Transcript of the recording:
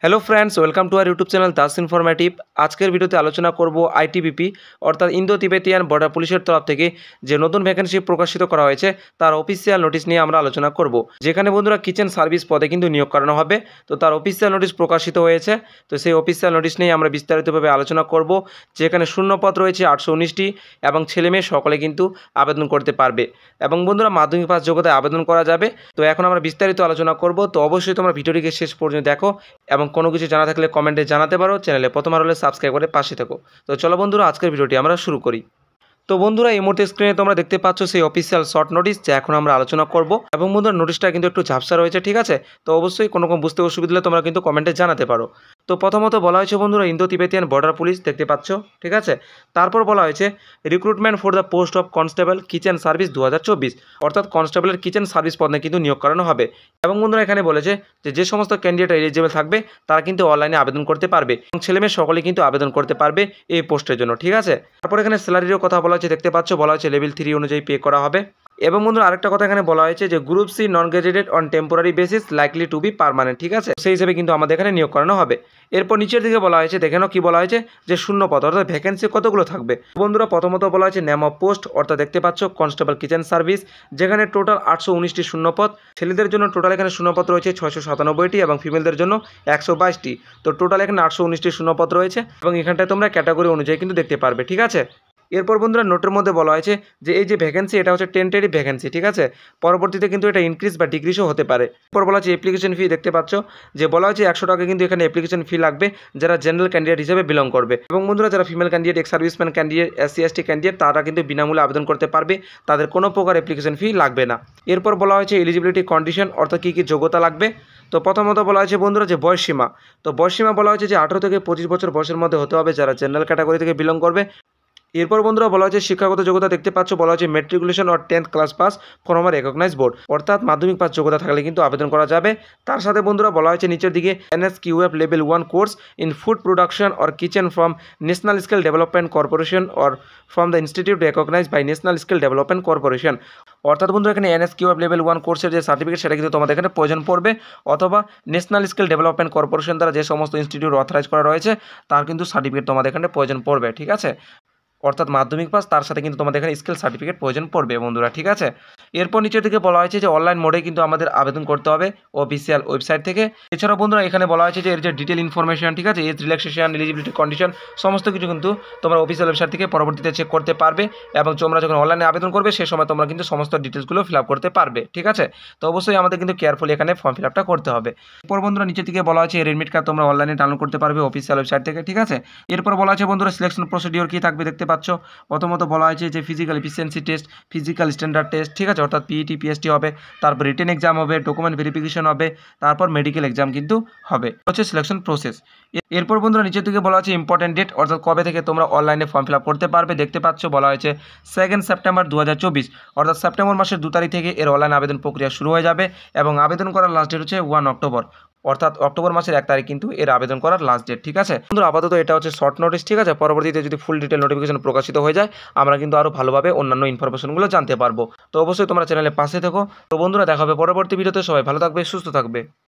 Hello friends, welcome to our YouTube channel Das informative. আজকের ভিডিওতে আলোচনা করব আইটিবিপি অর্থাৎ ইন্দো তিবেতিয়ান বর্ডার পুলিশের তরফ থেকে যে নতুন ভ্যাকেন্সি প্রকাশিত করা হয়েছে তার অফিসিয়াল নোটিশ নিয়ে আমরা আলোচনা করব। যেখানে বন্ধুরা কিচেন সার্ভিস পদে কিন্তু নিয়োগ করানো হবে, তো তার অফিসিয়াল নোটিশ প্রকাশিত হয়েছে। তো সেই অফিসিয়াল নোটিশ নিয়ে আমরা বিস্তারিতভাবে আলোচনা করব। যেখানে শূন্যপদ রয়েছে 819টি এবং ছেলে মেয়ে সকলে কিন্তু আবেদন করতে পারবে এবং বন্ধুরা মাধ্যমিক পাস যোগ্যতায় আবেদন করা যাবে। তো এখন আমরা বিস্তারিত আলোচনা করব, তো অবশ্যই তোমরা ভিডিওটিকে শেষ পর্যন্ত দেখো এবং কোনো কিছু জানা থাকলে কমেন্টে জানাতে পারো। চ্যানেলে প্রথমবার হলে সাবস্ক্রাইব করে পাশে থেকো। তো চলো বন্ধুরা, আজকের ভিডিওটি আমরা শুরু করি। তো বন্ধুরা, এই মুহূর্তে স্ক্রিনে তোমরা দেখতে পাচ্ছ সেই অফিসিয়াল শর্ট নোটিশ যা এখন আমরা আলোচনা করব। এবং বন্ধুরা, নোটিশটা কিন্তু একটু ঝাপসা রয়েছে, ঠিক আছে? তো অবশ্যই কোনো বুঝতে অসুবিধা হলে তোমরা কিন্তু কমেন্টে জানাতে পারো। তো প্রথমত বলা হয়েছে বন্ধুরা ইন্দো তিবেতিয়ান বর্ডার পুলিশ, দেখতে পাচ্ছ, ঠিক আছে? তারপর বলা হয়েছে recruitment for the post of constable kitchen service 2024, অর্থাৎ কনস্টেবলের কিচেন সার্ভিস পদে কিন্তু নিয়োগ করানো হবে। এবং বন্ধুরা এখানে বলেছে যে সমস্ত ক্যান্ডিডেট এলিজিবল থাকবে তারা কিন্তু অনলাইনে আবেদন করতে পারবে এবং ছেলেমেয়ে সকলে কিন্তু আবেদন করতে পারবে এই পোস্টের জন্য, ঠিক আছে? তারপর এখানে স্যালারিরও কথা বলা হয়েছে, দেখতে পাচ্ছ, বলা হয়েছে লেভেল 3 অনুযায়ী পে করা হবে। এবং বন্ধুরা আরেকটা কথা এখানে বলা হয়েছে যে group C non graduated on temporary basis likely to be permanent, ঠিক আছে? সেই হিসেবে কিন্তু আমাদের এখানে নিয়োগ করানো হবে। এরপর নিচের দিকে বলা হয়েছে, দেখে নাও কি বলা হয়েছে, যে শূন্য পদ অর্থাৎ ভ্যাকেন্সি কতগুলো থাকবে। বন্ধুরা প্রথমত বলা হয়েছে নেম অফ পোস্ট, অর্থাৎ দেখতে পাচ্ছ কনস্টেবল কিচেন সার্ভিস, যেখানে টোটাল 819টি শূন্যপদ। ছেলেদের জন্য টোটাল এখানে শূন্যপদ রয়েছে 697টি এবং ফিমেলদের জন্য 122টি। তো টোটাল এখানে 819টি শূন্যপদ রয়েছে এবং এখানটায় তোমরা ক্যাটাগরি অনুযায়ী কিন্তু দেখতে পারবে, ঠিক আছে? এরপর বন্ধুরা নোটের মধ্যে বলা হয়েছে যে এই যে ভ্যাকেন্সি এটা হচ্ছে টেন্টারি ভ্যাকেন্সি, ঠিক আছে? পরবর্তীতে কিন্তু এটা ইনক্রিজ বা ডিক্রিজও হতে পারে। এরপর বলা হচ্ছে অ্যাপ্লিকেশন ফি, দেখতে পাচ্ছ যে বলা হয়েছে 100 টাকা কিন্তু এখানে অ্যাপ্লিকেশন ফি লাগবে যারা জেনারেল ক্যান্ডিডেট হিসেবে বিলং করবে। এবং বন্ধুরা যারা female candidate, ex serviceman candidate, SC ST candidate তারা কিন্তু বিনামূল্যে আবেদন করতে পারবে, তাদের কোনো প্রকার অ্যাপ্লিকেশন ফি লাগবে না। এরপর বলা হয়েছে এলিজিবিলিটি কন্ডিশন, অর্থাৎ কী কী যোগ্যতা লাগবে। তো প্রথমত বলা হয়েছে বন্ধুরা যে বয়সসীমা, তো বয়সসীমা বলা হয়েছে যে 18 থেকে 25 বছর বয়সের মধ্যে হতে হবে যারা জেনারেল ক্যাটাগরি থেকে বিলং করবে। এরপর বন্ধুরা বলা হয়েছে শিক্ষাগত যোগ্যতা, দেখতে পাচ্ছ, বলা হয়েছে matriculation or 10th class pass from a recognise board, অর্থাৎ মাধ্যমিক পাস যোগ্যতা থাকলে কিন্তু আবেদন করা যাবে। তার সাথে বন্ধুরা বলা হয়েছে নিচের দিকে NSQF level 1 course in food production or kitchen from national skill development corporation or from the institute recognise by national skill development corporation. অর্থাৎ বন্ধুরা এখানে NSQF লেভেল 1 কোর্সের যে সার্টিফিকেট সেটা কিন্তু তোমাদের এখানে প্রয়োজন পড়বে, অথবা ন্যাশনাল স্কিল ডেভেলপমেন্ট কর্পোরেশন দ্বারা যে সমস্ত ইনস্টিটিউট অথরাইজ করা রয়েছে তার কিন্তু সার্টিফিকেট তোমাদের এখানে প্রয়োজন পড়বে, ঠিক আছে? অর্থাৎ মাধ্যমিক পাস তার সাথে কিন্তু তোমাদের এখানে স্কিল সার্টিফিকেট প্রয়োজন পড়বে বন্ধুরা, ঠিক আছে? এরপর নিচের দিকে বলা হয়েছে যে অনলাইন মোডে কিন্তু আমাদের আবেদন করতে হবে অফিসিয়াল ওয়েবসাইট থেকে। এছাড়াও বন্ধুরা এখানে বলা হয়েছে যে এর যে ডিটেল ইনফরমেশন, ঠিক আছে, এজ রিল্যাক্সেশন, এলিজিবিলিটি কন্ডিশন সমস্ত কিছু কিন্তু তোমরা অফিসিয়াল ওয়েবসাইট থেকে পরবর্তীতে চেক করতে পারবে এবং তোমরা যখন অনলাইনে আবেদন করবে সেই সময় তোমরা কিন্তু সমস্ত ডিটেলসগুলো ফিল আপ করতে পারবে, ঠিক আছে? তো অবশ্যই আমাদের কিন্তু কেয়ারফুলি এখানে ফর্ম ফিল আপটা করতে হবে। এরপর বন্ধুরা নিচের দিকে বলা হয়েছে এর এডমিট কার্ড তোমরা অনলাইনে ডাউনলোড করতে পারবে অফিসিয়াল ওয়েবসাইট থেকে, ঠিক আছে? এরপর বলা হয়েছে বন্ধুরা সিলেকশন প্রসিডিওর কী থাকবে, দেখতে পাচ্ছ, প্রথমত বলা হয়েছে যে physical efficiency test, physical standard test, ঠিক আছে, অর্থাৎ PET PST হবে, তারপর রিটেন এক্সাম হবে, ডকুমেন্ট ভেরিফিকেশন হবে, তারপর মেডিকেল এক্সাম কিন্তু হবে, হচ্ছে সিলেকশন প্রসেস। এরপর বন্ধুরা নিচের দিকে বলা হয়েছে ইম্পর্টেন্ট ডেট, অর্থাৎ কবে থেকে তোমরা অনলাইনে ফর্ম ফিল আপ করতে পারবে। দেখতে পাচ্ছ বলা হয়েছে 2 সেপ্টেম্বর 2024, অর্থাৎ সেপ্টেম্বর মাসের 2 তারিখ থেকে এর অনলাইন আবেদন প্রক্রিয়া শুরু হয়ে যাবে এবং আবেদন করার লাস্ট ডেট হচ্ছে 1 অক্টোবর, অর্থাৎ অক্টোবর মাসের 1 তারিখ কিন্তু এর আবেদন করার লাস্ট ডেট, ঠিক আছে? বন্ধুরা আপাতত এটা হচ্ছে শর্ট নোটিস, ঠিক আছে? পরবর্তীতে যদি ফুল ডিটেল নোটিফিকেশন প্রকাশিত হয়ে যায় আমরা কিন্তু আরও ভালোভাবে অন্যান্য ইনফরমেশনগুলো জানতে পারবো। তো অবশ্যই তোমরা চ্যানেলে পাশে থেকো। তো বন্ধুরা দেখা হবে পরবর্তী ভিডিওতে, সবাই ভালো থাকবে, সুস্থ থাকবে।